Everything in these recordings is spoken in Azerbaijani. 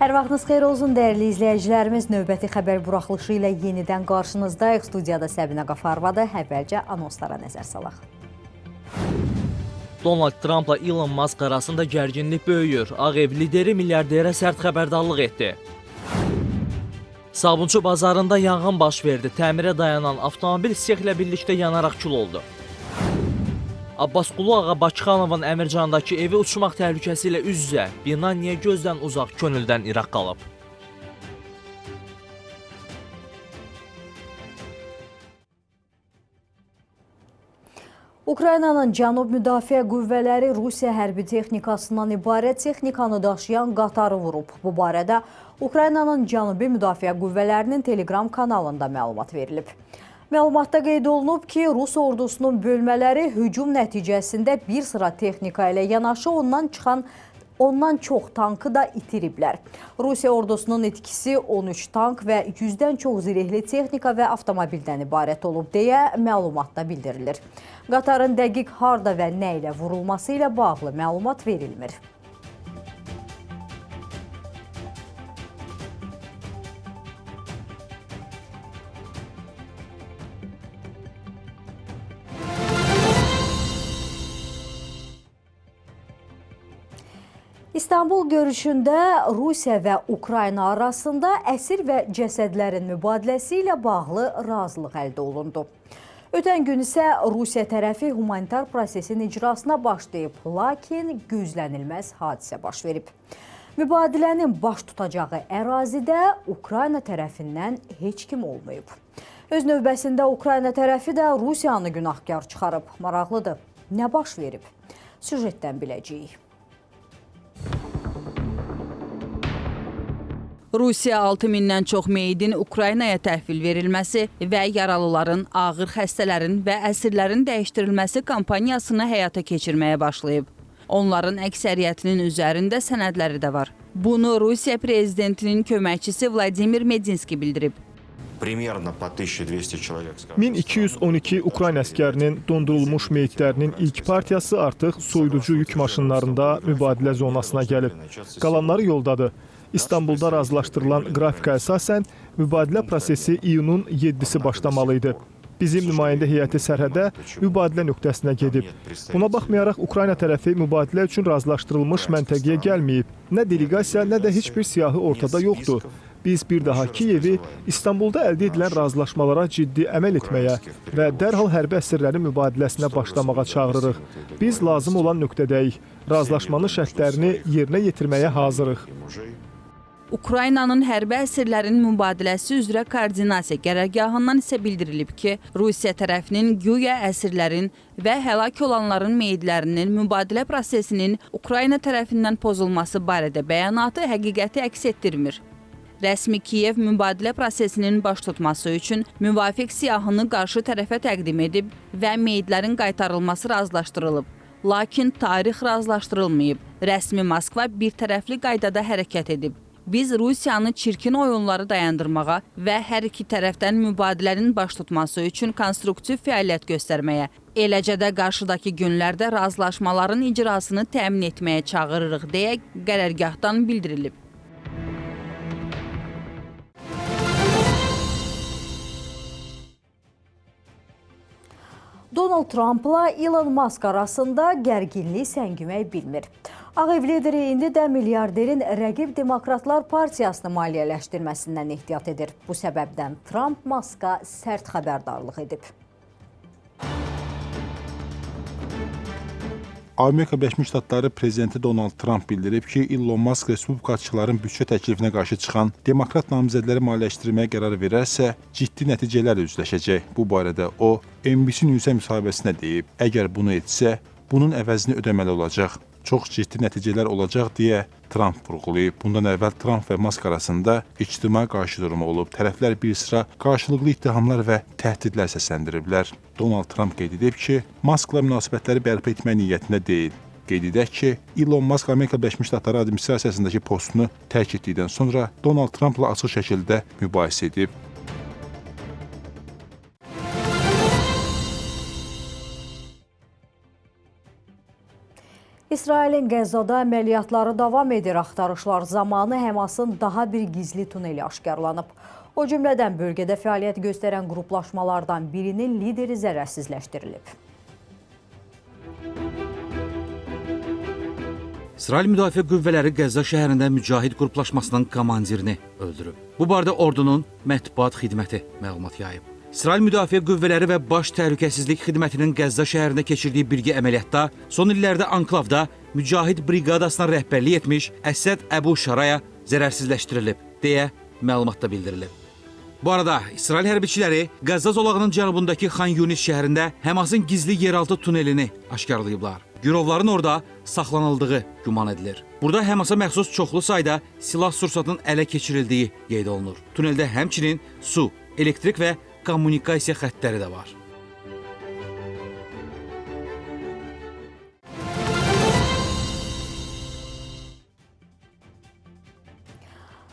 Hər vaxtınız xeyir olsun, dəyərli izləyicilərimiz. Növbəti xəbər buraxılışı ilə yenidən qarşınızdayıq. Studiyada Səbinə Qafarvadır. Əvvəlcə anonslara nəzər salaq. Donald Trumpla Elon Musk arasında gərginlik böyüyür. Ağ Ev lideri milyarderə sərt xəbərdarlıq etdi. Sabunçu bazarında yanğın baş verdi. Təmirə dayanan avtomobil sexlə birlikdə yanaraq kül oldu. Abbasqulu ağa Bakıxanovun Əmircandakı evi uçmaq təhlükəsi ilə üz-üzə. Bina niyə gözdən uzaq, könüldən iraq qalıb? Ukraynanın Cənub Müdafiə Qüvvələri Rusiya hərbi texnikasından ibarət texnikanı daşıyan qatarı vurub. Bu barədə Ukraynanın Cənubi Müdafiə Qüvvələrinin Telegram kanalında məlumat verilib. Məlumatda qeyd olunub ki, Rus ordusunun bölmələri hücum nəticəsində bir sıra texnika ilə yanaşı ondan çox tankı da itiriblər. Rusiya ordusunun itkisi 13 tank və 100-dən çox zirehli texnika və avtomobildən ibarət olub deyə məlumatda bildirilir. Qatarın dəqiq harda və nə ilə vurulması ilə bağlı məlumat verilmir. İstanbul görüşündə Rusiya və Ukrayna arasında əsir və cəsədlərin mübadiləsi ilə bağlı razılıq əldə olundu. Ötən gün isə Rusiya tərəfi humanitar prosesin icrasına başlayıb, lakin gözlənilməz hadisə baş verib. Mübadilənin baş tutacağı ərazidə Ukrayna tərəfindən heç kim olmayıb. Öz növbəsində Ukrayna tərəfi də Rusiyanı günahkar çıxarıb. Maraqlıdır, nə baş verib? Süjetdən biləcəyik. Rusiya 6000-dən çox meyidin Ukraynaya təhvil verilməsi və yaralıların, ağır xəstələrin və əsirlərin dəyişdirilməsi kampaniyasını həyata keçirməyə başlayıb. Onların əksəriyyətinin üzərində sənədləri də var. Bunu Rusiya prezidentinin köməkçisi Vladimir Medinski bildirib. 1212 Ukrayna əskərinin dondurulmuş meyitlərinin ilk partiyası artıq soyuducu yük maşınlarında mübadilə zonasına gəlib. Qalanları yoldadır. İstanbulda razılaşdırılan qrafika əsasən mübadilə prosesi iyunun 7-si başlamalıydı. Bizim nümayəndə heyəti sərhədə mübadilə nöqtəsinə gedib. Buna baxmayaraq Ukrayna tərəfi mübadilə üçün razılaşdırılmış məntəqəyə gəlməyib. Nə delegasiya, nə də heç bir siyahı ortada yoxdur. Biz bir daha Kiyevi İstanbulda əldə edilən razılaşmalara ciddi əməl etməyə və dərhal hərbi əsirlərin mübadiləsinə başlamağa çağırırıq. Biz lazım olan nöqtədəyik. Razılaşmanın şərtlərini yerinə yetirməyə hazırıq. Ukraynanın hərbi əsirlərin mübadiləsi üzrə koordinasiya qərargahından isə bildirilib ki, Rusiya tərəfinin güya əsirlərin və həlak olanların meyidlərinin mübadilə prosesinin Ukrayna tərəfindən pozulması barədə bəyanatı həqiqəti əks etdirmir. Rəsmi Kiyev mübadilə prosesinin baş tutması üçün müvafiq siyahını qarşı tərəfə təqdim edib və meyidlərin qaytarılması razılaşdırılıb. Lakin tarix razılaşdırılmayıb. Rəsmi Moskva bir tərəfli qaydada hərəkət edib. Biz Rusiyanı çirkin oyunları dayandırmağa və hər iki tərəfdən mübadilənin baş tutması üçün konstruktiv fəaliyyət göstərməyə, eləcə də qarşıdakı günlərdə razılaşmaların icrasını təmin etməyə çağırırıq deyə qərargahdan bildirilib. Donald Trumpla Elon Musk arasında gərginlik səngimək bilmir. Ağ Ev lideri indi də milyarderin rəqib Demokratlar Partiyasını maliyyələşdirməsindən ehtiyat edir. Bu səbəbdən Trump Musk'a sərt xəbərdarlıq edib. Amerika Birləşmiş Ştatları prezidenti Donald Trump bildirib ki, Elon Musk respublikaçıların büdcə təklifinə qarşı çıxan demokrat namizədləri maliyyələşdirməyə qərar verərsə, ciddi nəticələrlə üzləşəcək. Bu barədə o, NBC News-ə müsahibəsinə deyib, əgər bunu etsə, bunun əvəzini ödəməli olacaq. Çox ciddi nəticələr olacaq deyə Trump vurğulayıb. Bundan əvvəl Trump və Musk arasında ictimai qarşıdurma olub. Tərəflər bir sıra qarşılıqlı ittihamlar və təhdidlər səsləndiriblər. Donald Trump qeyd edib ki, Muskla münasibətləri bərpa etmək niyyətində deyil. Qeyd edək ki, Elon Musk Amerika Birləşmiş Ştatları administrasiyasındakı postunu tərk etdikdən sonra Donald Trumpla açıq şəkildə mübahisə edib. İsrailin Qəzzada əməliyyatları davam edir. Axtarışlar zamanı Həmasın daha bir gizli tuneli aşkarlanıb. O cümlədən bölgədə fəaliyyət göstərən qruplaşmalardan birinin lideri zərərsizləşdirilib. İsrail Müdafiə Qüvvələri Qəzza şəhərində Mücahid qruplaşmasının komandirini öldürüb. Bu barədə ordunun mətbuat xidməti məlumat yayıb. İsrail Müdafiə Qüvvələri və Baş Təhlükəsizlik Xidmətinin Qəzza şəhərində keçirdiyi birgə əməliyyatda son illərdə anklavda Mücahid briqadasına rəhbərlik etmiş Əsəd Əbu Şaraya zərərsizləşdirilib, deyə məlumatda bildirilib. Bu arada İsrail hərbiçiləri Qəzza zolağının cənubundakı Xan Yunis şəhərində Həmasın gizli yeraltı tunelini aşkarlayıblar. Girovların orada saxlanıldığı güman edilir. Burada Həmasa məxsus çoxlu sayda silah-sursatın ələ keçirildiyi qeyd olunur. Tuneldə həmçinin su, elektrik və kommunikasiya xəttləri də var.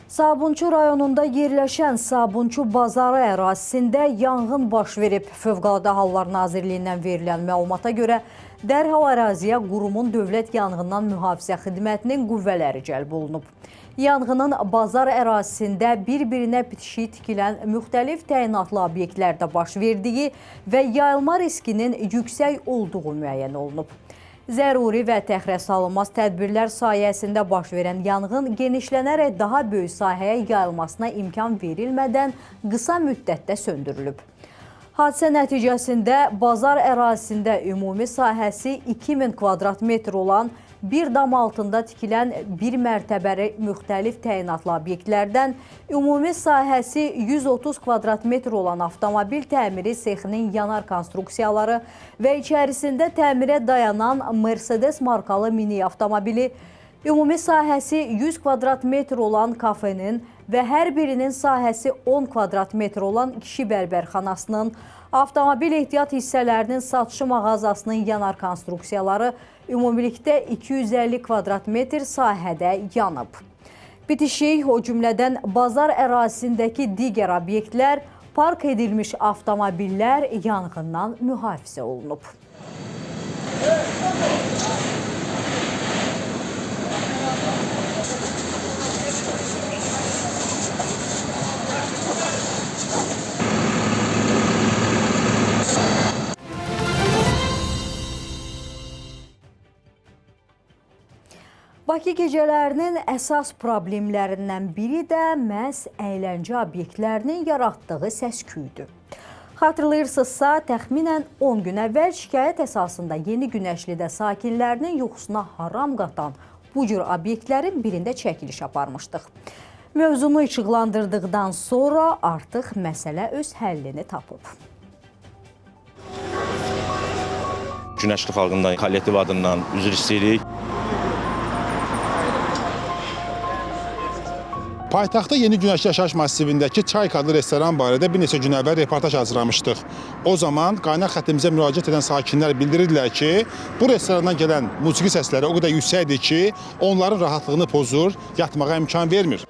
Sabunçu rayonunda yerləşən Sabunçu bazarı ərazisində yanğın baş verib. Fövqəladə Hallar Nazirliyindən verilən məlumata görə dərhal əraziyə qurumun Dövlət Yanğından Mühafizə Xidmətinin qüvvələri cəlb olunub. Yanğının bazar ərazisində bir-birinə bitişik tikilən müxtəlif təyinatlı obyektlərdə baş verdiyi və yayılma riskinin yüksək olduğu müəyyən olunub. Zəruri və təxirəsalınmaz tədbirlər sayəsində baş verən yanğın genişlənərək daha böyük sahəyə yayılmasına imkan verilmədən qısa müddətdə söndürülüb. Hadisə nəticəsində bazar ərazisində ümumi sahəsi 2000 kvadrat metr olan bir dam altında tikilən bir mərtəbəli müxtəlif təyinatlı obyektlərdən ümumi sahəsi 130 kvadrat metr olan avtomobil təmiri sexinin yanar konstruksiyaları və içərisində təmirə dayanan Mercedes markalı mini avtomobili, ümumi sahəsi 100 kvadrat metr olan kafenin və hər birinin sahəsi 10 kvadrat metr olan kişi bərbərxanasının, avtomobil ehtiyat hissələrinin satışı mağazasının yanar konstruksiyaları ümumilikdə 250 kvadrat metr sahədə yanıb. Bitişik, o cümlədən bazar ərazisindəki digər obyektlər, park edilmiş avtomobillər yanğından mühafizə olunub. Bakı gecələrinin əsas problemlərindən biri də məhz əyləncə obyektlərinin yaratdığı səs-küydür. Xatırlayırsınızsa, təxminən 10 gün əvvəl şikayət əsasında Yeni Günəşlidə sakinlərinin yuxusuna haram qatan bu cür obyektlərin birində çəkiliş aparmışdıq. Mövzunu işıqlandırdıqdan sonra artıq məsələ öz həllini tapıb. Günəşli xalqından, kollektiv adından üzr istəyirik. Paytaxtda Yeni Günəşli yaşayış massivindəki Çayk adlı restoran barədə bir neçə gün əvvəl reportaj hazırlamışdıq. O zaman qaynaq xəttimizə müraciət edən sakinlər bildirdilər ki, bu restorandan gələn musiqi səsləri o qədər yüksəkdir ki, onların rahatlığını pozur, yatmağa imkan vermir.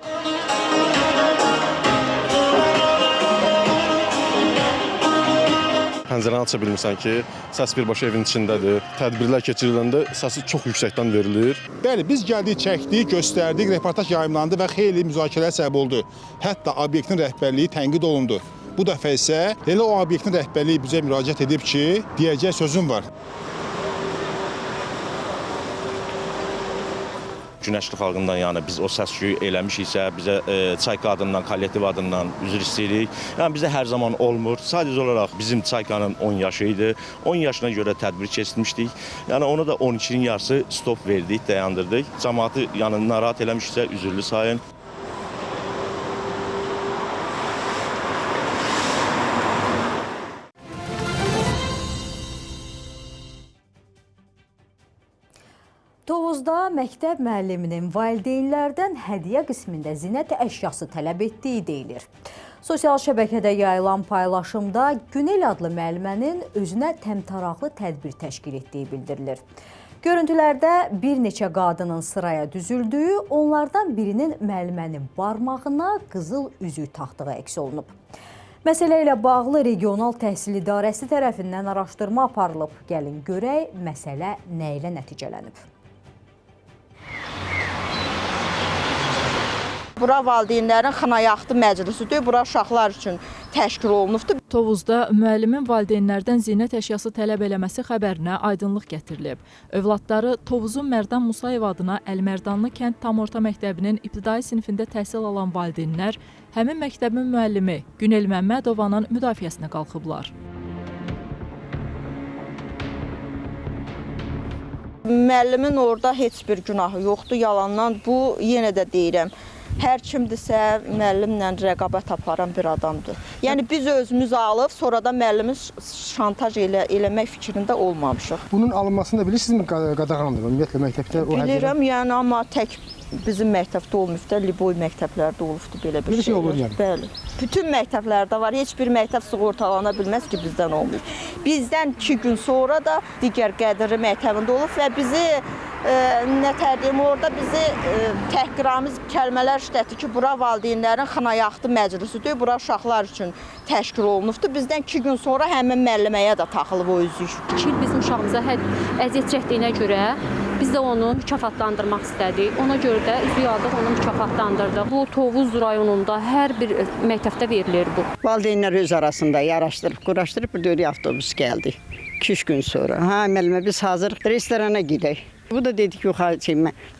Pəncərəni aça bilmirsən ki, səs birbaşa evin içindədir. Tədbirlər keçiriləndə səsi çox yüksəkdən verilir. Bəli, biz gəldik, çəkdik, göstərdik, reportaj yayımlandı və xeyli müzakirələr səbəb oldu. Hətta obyektin rəhbərliyi tənqid olundu. Bu dəfə isə elə o obyektin rəhbərliyi bizə müraciət edib ki, deyəcək sözüm var. Günəşli xalqından, yəni biz o səs-küyü eləmişiksə, bizə Çayka adından, kollektiv adından üzr istəyirik. Yəni bizə hər zaman olmur. Sadəcə olaraq bizim Çaykanın 10 yaşı idi. 10 yaşına görə tədbir keçirmişdik. Yəni onu da 12-nin yarısı stop verdik, dayandırdıq. Cəmaatı yəni narahat eləmişiksə üzürlü sayın. Tovuzda məktəb müəlliminin valideynlərdən hədiyyə qismində zinət əşyası tələb etdiyi deyilir. Sosial şəbəkədə yayılan paylaşımda Günel adlı müəllimənin özünə təmtəraqlı tədbir təşkil etdiyi bildirilir. Görüntülərdə bir neçə qadının sıraya düzüldüyü, onlardan birinin müəllimənin barmağına qızıl üzük taxdığı əks olunub. Məsələ ilə bağlı Regional Təhsil İdarəsi tərəfindən araşdırma aparılıb. Gəlin görək, məsələ nə ilə nəticələnib. Bura valideynlərin xınayaxtı məclisidir. Bura uşaqlar üçün təşkil olunubdur. Tovuzda müəllimin valideynlərdən zinət əşyası tələb eləməsi xəbərinə aydınlıq gətirilib. Övladları Tovuzun Mərdan Musayev adına Əlmərdanlı kənd tam orta məktəbinin ibtidai sinifində təhsil alan valideynlər həmin məktəbin müəllimi Günel Məmmədovanın müdafiəsinə qalxıblar. Müəllimin orada heç bir günahı yoxdur, yalandan bu yenə də deyirəm. Hər kimdirsə müəllimlə rəqabət aparan bir adamdır. Yəni biz özümüz alıb, sonra da müəllimi şantaj eləmək fikrində olmamışıq. Bunun alınmasını da bilirsinizmi qadağandır? Ümumiyyətlə məktəbdə o bilirəm, yəni amma tək bizim məktəbdə olmayıb da, Liboy məktəblərdə olubdur belə bir şey. Olur yəni. Bəli. Bütün məktəblərdə var. Heç bir məktəb sığortalana bilməz ki, bizdən olmayıb. Bizdən 2 gün sonra da digər Qədirli məktəbində olub və bizi nətər deyim, orada bizi təhqiramiz kəlmələr işlətdi ki, bura valideynlərin xınayaxtı məclisidir, bura uşaqlar üçün təşkil olunubdur. Bizdən 2 gün sonra həmin müəlliməyə də taxılıb o üzük. 2 il bizim uşağımıza əziyyət çəkdiyinə görə biz də onu mükafatlandırmaq istədik. Ona görə də üzük aldıq, onu mükafatlandırdıq. Bu Tovuz rayonunda hər bir məktəbdə verilir bu. Valideynlər öz arasında quraşdırıb bir dörd avtobus gəldi. 2-3 gün sonra. Ha, müəllimə biz hazırıq, restorana gedək. Bu da dedi ki,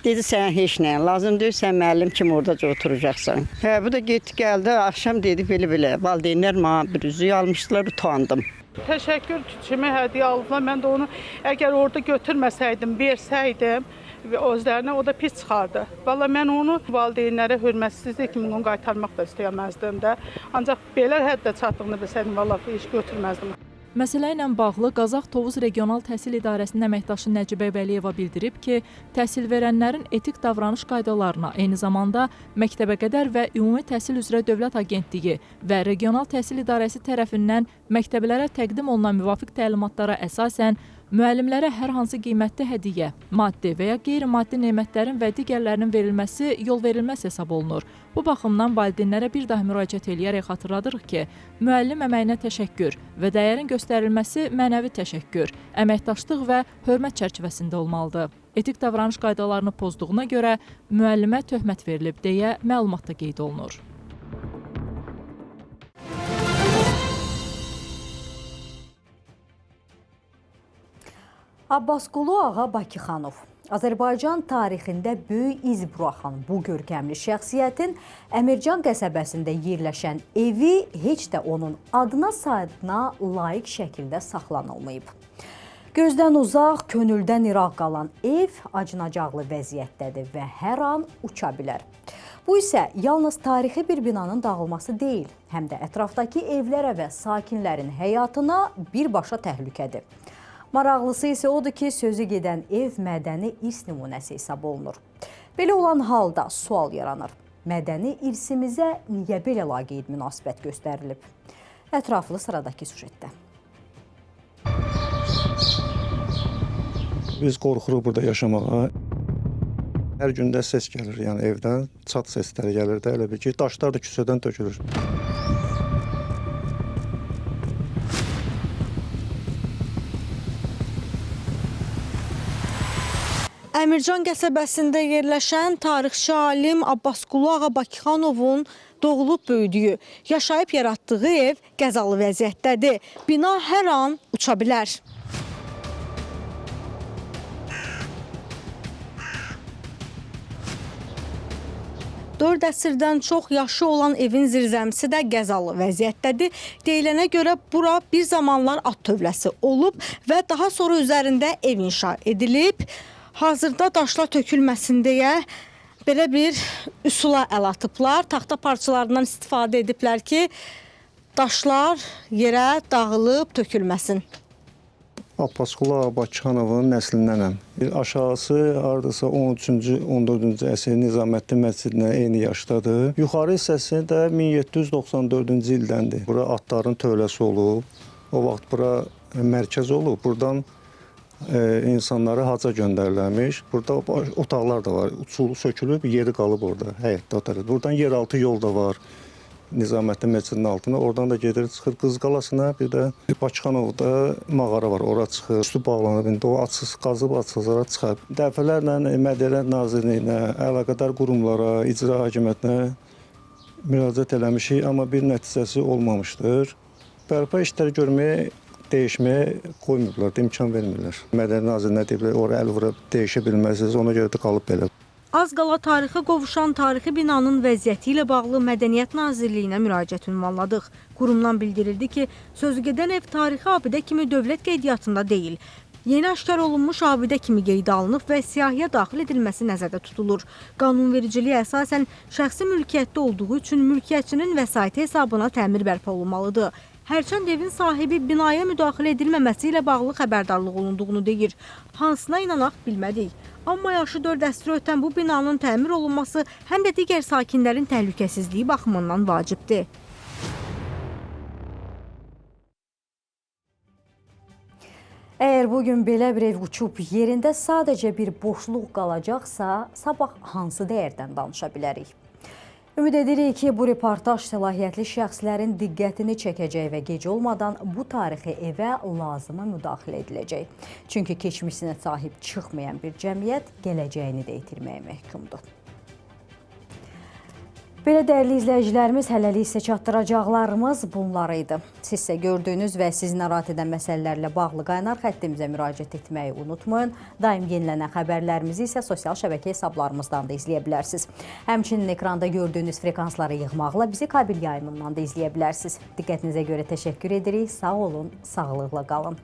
dedi sən heç nə lazım deyil, sən müəllim kimi orada oturacaqsan. Hə, bu da getdi, gəldi, axşam dedi belə, valideynlər mənə bir üzük almışdılar, utandım. Təşəkkür kimi hədiyyə aldılar. Mən də onu əgər orada götürməsəydim, versəydim, özlərinə o da pis çıxardı. Valla mən onu valideynlərə hörmətsizlik kimi onu qaytarmaq da istəyəməzdim də. Ancaq belə həddə çatdığını bilsəydim, valla heç götürməzdim. Məsələ ilə bağlı Qazax Tovuz Regional Təhsil İdarəsinin əməkdaşı Nəcibə Bəliyeva bildirib ki, təhsil verənlərin etik davranış qaydalarına, eyni zamanda məktəbəqədər və ümumi təhsil üzrə Dövlət Agentliyi və Regional Təhsil İdarəsi tərəfindən məktəblərə təqdim olunan müvafiq təlimatlara əsasən müəllimlərə hər hansı qiymətli hədiyyə, maddi və ya qeyri-maddi nemətlərin və digərlərinin verilməsi yol verilməz hesab olunur. Bu baxımdan valideynlərə bir daha müraciət eləyərək xatırladırıq ki, müəllim əməyinə təşəkkür və dəyərin göstərilməsi mənəvi təşəkkür, əməkdaşlıq və hörmət çərçivəsində olmalıdır. Etik davranış qaydalarını pozduğuna görə müəllimə töhmət verilib deyə məlumatda qeyd olunur. Abbasqulu Ağa Bakıxanov Azərbaycan tarixində böyük iz buraxan bu görkəmli şəxsiyyətin Əmircan qəsəbəsində yerləşən evi heç də onun adına sayına layiq şəkildə saxlanılmayıb. Gözdən uzaq, könüldən iraq qalan ev acınacaqlı vəziyyətdədir və hər an uça bilər. Bu isə yalnız tarixi bir binanın dağılması deyil, həm də ətrafdakı evlərə və sakinlərin həyatına birbaşa təhlükədir. Maraqlısı isə odur ki, sözü gedən ev mədəni irs nümunəsi hesab olunur. Belə olan halda sual yaranır. Mədəni irsimizə niyə belə laqeyd münasibət göstərilib? Ətraflı sıradakı süjetdə. Biz qorxuruq burada yaşamağa. Hər gündə səs gəlir, yəni evdən çat səsləri gəlir də, elə bir ki, daşlar da küçədən tökülür. Əmircan qəsəbəsində yerləşən tarixçi alim Abbasqulu Ağa Bakıxanovun doğulub böyüdüyü, yaşayıb yaratdığı ev qəzalı vəziyyətdədir. Bina hər an uça bilər. Dörd əsrdən çox yaşı olan evin zirzəmisi də qəzalı vəziyyətdədir. Deyilənə görə bura bir zamanlar at tövləsi olub və daha sonra üzərində ev inşa edilib. Hazırda daşlar tökülməsin deyə belə bir üsula əl atıblar. Taxta parçalarından istifadə ediblər ki, daşlar yerə dağılıb tökülməsin. Abbasqulu Ağa Bakıxanovun nəslindənəm. Aşağısı hardasa 13-cü, 14-cü əsr Nizaməddin məscidlə eyni yaşdadır. Yuxarı hissəsi də 1794-cü ildəndir. Bura atların tövləsi olub. O vaxt bura mərkəz olub. Buradan insanları haca göndərilmiş. Burada otaqlar da var. Uçulu sökülüb, yeri qalıb orada, həyətdə otarır. Buradan yeraltı yol da var. Nizaməddin məscidinin altına. Oradan da gedir, çıxır Qız Qalasına. Bir də Bakıxanovda mağara var, ora çıxır. Üstü bağlanıb, indi o qazıb açılsara çıxar. Dəfələrlə Mədəniyyət Nazirliyinə, əlaqədar qurumlara, icra hakimiyyətinə müraciət eləmişik, amma bir nəticəsi olmamışdır. Bərpa işləri görməyə, dəyişməyə qoymurlar, imkan vermirlər. Mədəniyyət Nazirinə deyiblər, oraya əl vurub dəyişə bilməzsiniz, ona görə də qalıb belə. Az qala tarixə qovuşan tarixi binanın vəziyyəti ilə bağlı Mədəniyyət Nazirliyinə müraciət ünvanladıq. Qurumdan bildirildi ki, sözügedən ev tarixi abidə kimi dövlət qeydiyyatında deyil. Yeni aşkar olunmuş abidə kimi qeydə alınıb və siyahıya daxil edilməsi nəzərdə tutulur. Qanunvericiliyə əsasən şəxsi mülkiyyətdə olduğu üçün mülkiyyətçinin vəsaiti hesabına təmir bərpa olunmalıdır. Hərçənd evin sahibi binaya müdaxilə edilməməsi ilə bağlı xəbərdarlıq olunduğunu deyir. Hansına inanaq bilmədik. Amma yaşı 4 əsri ötən bu binanın təmir olunması həm də digər sakinlərin təhlükəsizliyi baxımından vacibdir. Əgər bugün belə bir ev uçub yerində sadəcə bir boşluq qalacaqsa, sabah hansı dəyərdən danışa bilərik? Ümid edirik ki, bu reportaj səlahiyyətli şəxslərin diqqətini çəkəcək və gec olmadan bu tarixi evə lazıma müdaxilə ediləcək. Çünki keçmişinə sahib çıxmayan bir cəmiyyət gələcəyini də itirməyə məhkumdur. Belə dəyərli izləyicilərimiz, hələlik isə çatdıracaqlarımız bunlar idi. Siz isə gördüyünüz və sizi narahat edən məsələlərlə bağlı qaynar xəttimizə müraciət etməyi unutmayın. Daim yenilənən xəbərlərimizi isə sosial şəbəkə hesablarımızdan da izləyə bilərsiniz. Həmçinin ekranda gördüyünüz frekansları yığmaqla bizi kabil yayımından da izləyə bilərsiniz. Diqqətinizə görə təşəkkür edirik. Sağ olun, sağlıqla qalın.